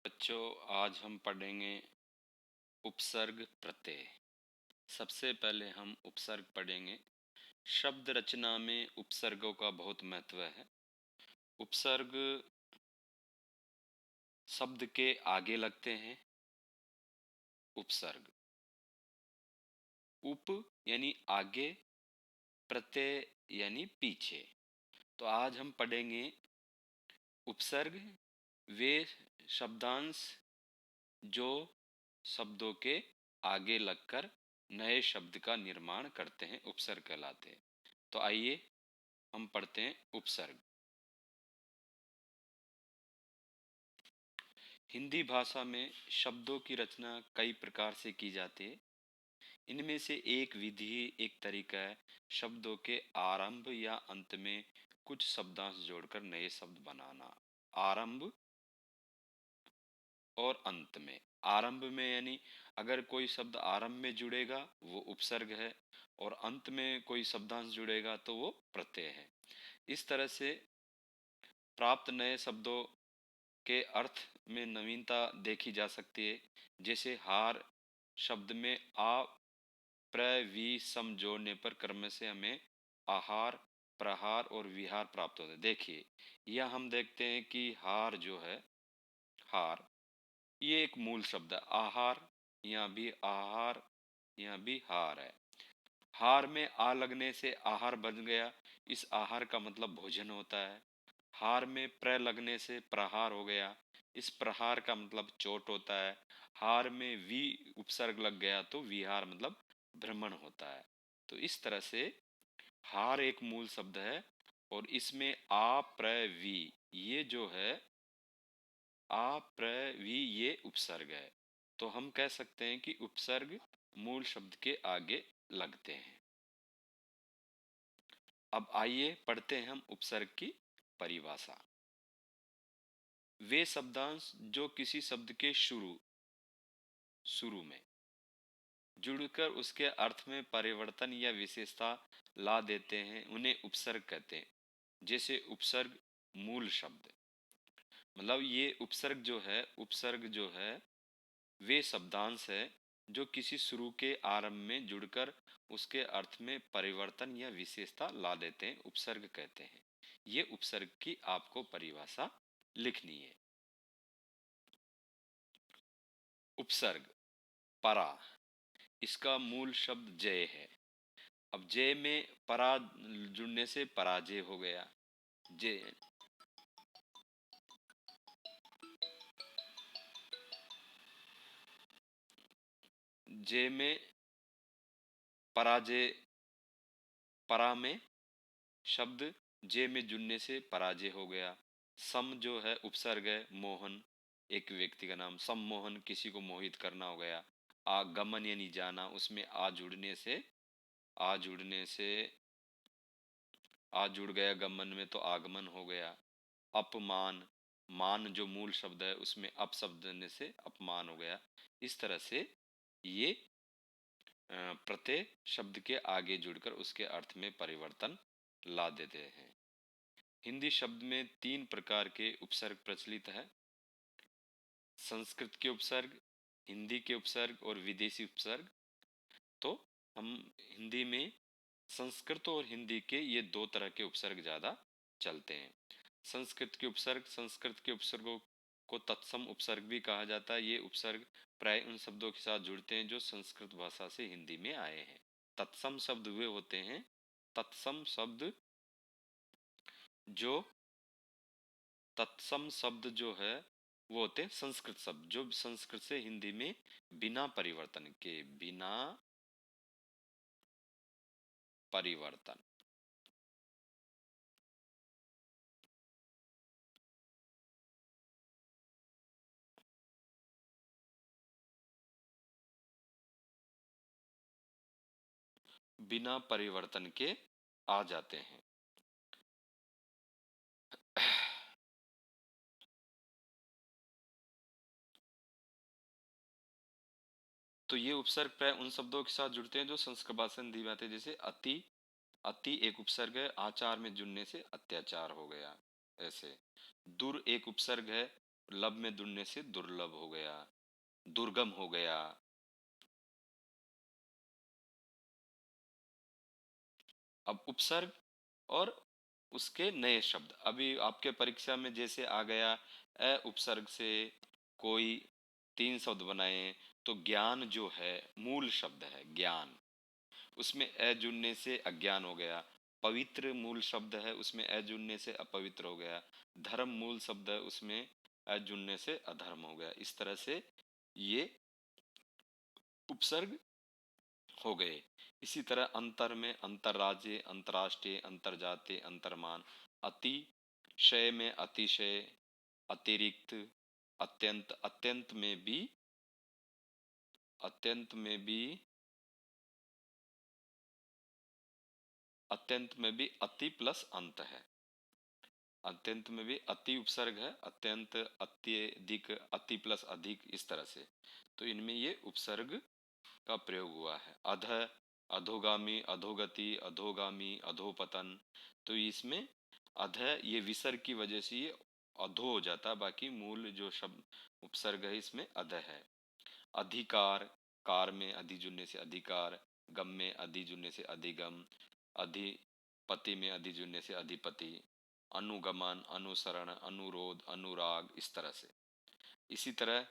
बच्चों, आज हम पढ़ेंगे उपसर्ग प्रत्यय। सबसे पहले हम उपसर्ग पढ़ेंगे। शब्द रचना में उपसर्गों का बहुत महत्व है। उपसर्ग शब्द के आगे लगते हैं। उपसर्ग उप यानी आगे, प्रत्यय यानी पीछे। तो आज हम पढ़ेंगे उपसर्ग, वे शब्दांश जो शब्दों के आगे लगकर नए शब्द का निर्माण करते हैं, उपसर्ग कहलाते हैं। तो आइए हम पढ़ते हैं उपसर्ग। हिंदी भाषा में शब्दों की रचना कई प्रकार से की जाती है। इनमें से एक विधि, एक तरीका है शब्दों के आरंभ या अंत में कुछ शब्दांश जोड़कर नए शब्द बनाना। आरंभ और अंत में। आरंभ में यानी अगर कोई शब्द आरंभ में जुड़ेगा वो उपसर्ग है, और अंत में कोई शब्दांश जुड़ेगा तो वो प्रत्यय है। इस तरह से प्राप्त नए शब्दों के अर्थ में नवीनता देखी जा सकती है। जैसे हार शब्द में आ प्र वी सम जोड़ने पर क्रम से हमें आहार, प्रहार और विहार प्राप्त होते हैं। देखिए, यह हम देखते हैं कि हार जो है, हार, ये एक मूल शब्द है। आहार, यहाँ भी आहार, यहाँ भी हार है। हार में आ लगने से आहार बन गया। इस आहार का मतलब भोजन होता है। हार में प्र लगने से प्रहार हो गया। इस प्रहार का मतलब चोट होता है। हार में वी उपसर्ग लग गया तो विहार मतलब भ्रमण होता है। तो इस तरह से हार एक मूल शब्द है, और इसमें आ प्र वी, ये जो है आ प्र वी, ये उपसर्ग है। तो हम कह सकते हैं कि उपसर्ग मूल शब्द के आगे लगते हैं। अब आइए पढ़ते हैं हम उपसर्ग की परिभाषा। वे शब्दांश जो किसी शब्द के शुरू शुरू में जुड़कर उसके अर्थ में परिवर्तन या विशेषता ला देते हैं, उन्हें उपसर्ग कहते हैं। जैसे उपसर्ग मूल शब्द, मतलब ये उपसर्ग जो है, उपसर्ग जो है वे शब्दांश है जो किसी शुरू के आरंभ में जुड़कर उसके अर्थ में परिवर्तन या विशेषता ला देते हैं, उपसर्ग कहते हैं। ये उपसर्ग की आपको परिभाषा लिखनी है। उपसर्ग परा, इसका मूल शब्द जय है। अब जय में परा जुड़ने से पराजय हो गया। जय, जय में पराजय, परा में शब्द जय में जुड़ने से पराजय हो गया। सम जो है उपसर्ग है, मोहन एक व्यक्ति का नाम, सम्मोहन किसी को मोहित करना हो गया। आगमन यानी जाना, उसमें आ जुड़ने से, आ जुड़ने से आ जुड़ गया गमन में तो आगमन हो गया। अपमान, मान जो मूल शब्द है उसमें अप शब्द देने से अपमान हो गया। इस तरह से ये प्रत्यय शब्द के आगे जुड़कर उसके अर्थ में परिवर्तन ला देते हैं। हिंदी शब्द में तीन प्रकार के उपसर्ग प्रचलित है। संस्कृत के उपसर्ग, हिंदी के उपसर्ग और विदेशी उपसर्ग। तो हम हिंदी में संस्कृत और हिंदी के ये दो तरह के उपसर्ग ज़्यादा चलते हैं। संस्कृत के उपसर्ग, संस्कृत के उपसर्गों को तत्सम उपसर्ग भी कहा जाता है। ये उपसर्ग प्राय उन शब्दों के साथ जुड़ते हैं जो संस्कृत भाषा से हिंदी में आए हैं। तत्सम शब्द वे होते हैं, तत्सम शब्द जो, तत्सम शब्द जो है वो होते हैं संस्कृत शब्द जो संस्कृत से हिंदी में बिना परिवर्तन के, बिना परिवर्तन, बिना परिवर्तन के आ जाते हैं। तो ये उपसर्ग प्राय उन शब्दों के साथ जुड़ते हैं जो संस्कृत भाषा से हिंदी में आते हैं। जैसे अति, अति एक उपसर्ग है, आचार में जुड़ने से अत्याचार हो गया। ऐसे दुर एक उपसर्ग है, लब में जुड़ने से दुर्लभ हो गया, दुर्गम हो गया। अब उपसर्ग और उसके नए शब्द, अभी आपके परीक्षा में जैसे आ गया अ उपसर्ग से कोई 3 शब्द बनाए, तो ज्ञान जो है मूल शब्द है ज्ञान, उसमें अ जुड़ने से अज्ञान हो गया। पवित्र मूल शब्द है, उसमें अ जुड़ने से अपवित्र हो गया। धर्म मूल शब्द है, उसमें अ जुड़ने से अधर्म हो गया। इस तरह से ये उपसर्ग हो गए। इसी तरह अंतर में अंतरराज्य, अंतर्राष्ट्रीय, अंतरजातीय, अंतर्मान। अतिशय में अतिशय, अतिरिक्त, अत्यंत, अत्यंत में भी अत्यंत में भी अति प्लस अंत है। अत्यंत में भी अति उपसर्ग है, अत्यंत, अत्यधिक, अति प्लस अधिक, इस तरह से। तो इनमें ये उपसर्ग का प्रयोग हुआ है। अध, अधोगामी, अधोगति, अधोगामी, अधोपतन। तो इसमें अध, ये विसर्ग की वजह से ये अधो हो जाता है, बाकी मूल जो शब्द उपसर्ग है इसमें अध है। अधिकार, कार में अधि जुड़ने से अधिकार, गम में अधि जुड़ने से अधिगम, अधिपति में अधि जुड़ने से अधिपति, अनुगमन, अनुसरण, अनुरोध, अनुराग, इस तरह से। इसी तरह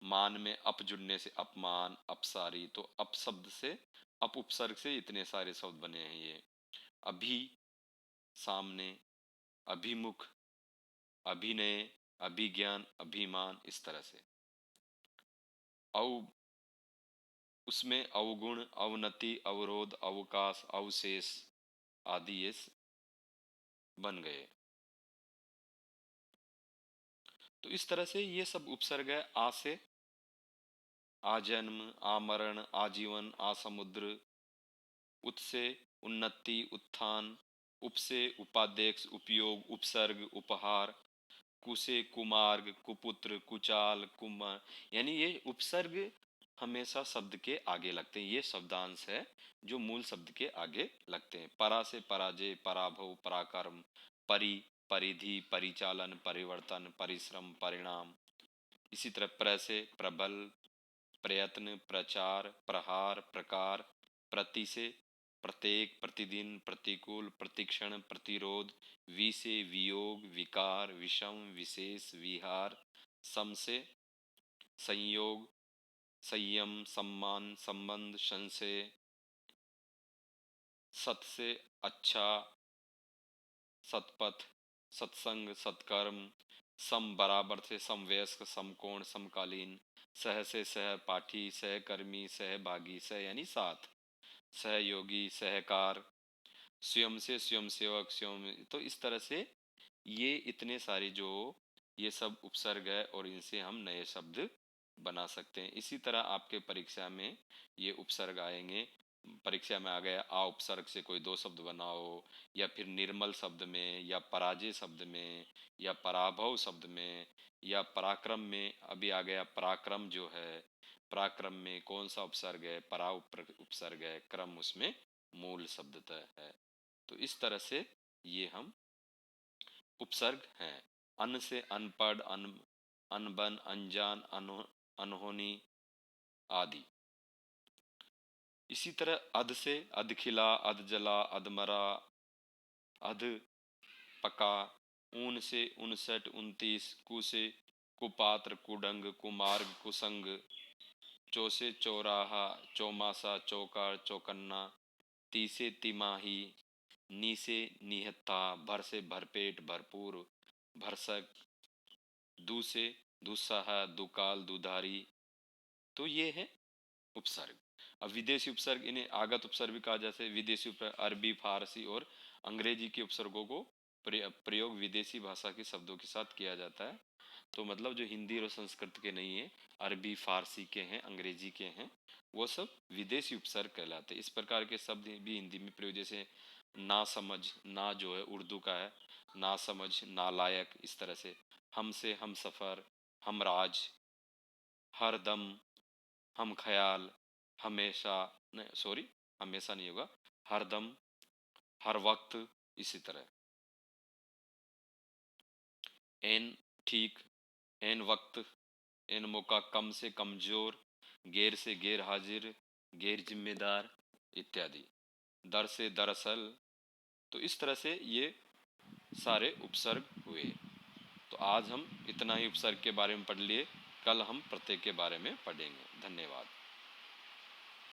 मान में अप जुड़ने से अपमान, अपसारी। तो अप शब्द से, अप उपसर्ग से इतने सारे शब्द बने हैं ये। अभी, सामने, अभिमुख, अभिनय, अभिज्ञान, अभिमान, इस तरह से। औ, उसमें अवगुण, अवनति, अवरोध, अवकाश, अवशेष आदि ये बन गए। तो इस तरह से ये सब उपसर्ग है। आ से आजन्म, आमरण, आजीवन, आसमुद्र। उत से उन्नति, उत्थान। उप से उपादेश, उपयोग, उपसर्ग, उपहार। कु से कुमार्ग, कुपुत्र, कुचाल, कुमार। यानी ये उपसर्ग हमेशा शब्द के आगे लगते हैं। ये शब्दांश है जो मूल शब्द के आगे लगते हैं। परा से पराजय, पराभव, पराक्रम। परि, परिधि, परिचालन, परिवर्तन, परिश्रम, परिणाम। इसी तरह प्र से प्रबल, प्रयत्न, प्रचार, प्रहार, प्रकार। प्रति से प्रत्येक, प्रतिदिन, प्रतिकूल, प्रतिक्षण, प्रतिरोध। वि से वियोग, विकार, विषम, विशेष, विहार। सम से संयोग, संयम, सम्मान, संबंध, संशय। सत से अच्छा, सतपथ, सत्संग, सत्कर्म। सम बराबर से समवयस्क, समकोण, समकालीन। सह से सहपाठी, सहकर्मी, सहभागी, सह यानी साथ, सहयोगी, सहकार। स्वयं से स्वयंसेवक, स्वयं। तो इस तरह से ये इतने सारे जो ये सब उपसर्ग है और इनसे हम नए शब्द बना सकते हैं। इसी तरह आपके परीक्षा में ये उपसर्ग आएंगे। परीक्षा में आ गया आ उपसर्ग से कोई 2 शब्द बनाओ, या फिर निर्मल शब्द में, या पराजय शब्द में, या पराभव शब्द में, या पराक्रम में। अभी आ गया पराक्रम जो है, पराक्रम में कौन सा उपसर्ग है, परा उपसर्ग है, क्रम उसमें मूल शब्दतः है। तो इस तरह से ये हम उपसर्ग हैं। अन से अनपढ़, अनबन, अनजान, अनहोनी आदि। इसी तरह अध से अधखिला, अधजला, अधमरा, अध पका। ऊन से 59, 29। कु से कुपात्र, कुडंग, कुमार्ग, कुसंग। चौ से चौराहा, चौमासा, चौकार, चौकन्ना। ती से तिमाही, नी से निहत्था, भर से भरपेट, भरपूर, भरसक। दू से दुस्साह, दुकाल, दुधारी। तो ये है उपसर्ग। अब विदेशी उपसर्ग, इन्हें आगत उपसर्ग भी कहा जाता है। विदेशी उपसर्ग अरबी, फारसी और अंग्रेजी के उपसर्गों को प्रयोग विदेशी भाषा के शब्दों के साथ किया जाता है। तो मतलब जो हिंदी और संस्कृत के नहीं है, अरबी, फारसी के हैं, अंग्रेजी के हैं, वो सब विदेशी उपसर्ग कहलाते हैं। इस प्रकार के शब्द भी हिंदी में प्रयोग, जैसे ना समझ, ना जो है उर्दू का है, ना समझ, नालायक, इस तरह से। हम से हम सफ़र, हम राज, हर दम, हम ख्याल, हमेशा, नहीं सॉरी, हमेशा नहीं होगा, हर दम, हर वक्त, इसी तरह। एन, ठीक, एन वक्त, एन मौका, कम से कमजोर, गैर से गैर हाजिर, गैर जिम्मेदार इत्यादि। दर से दरअसल। तो इस तरह से ये सारे उपसर्ग हुए। तो आज हम इतना ही उपसर्ग के बारे में पढ़ लिए, कल हम प्रत्यय के बारे में पढ़ेंगे। धन्यवाद।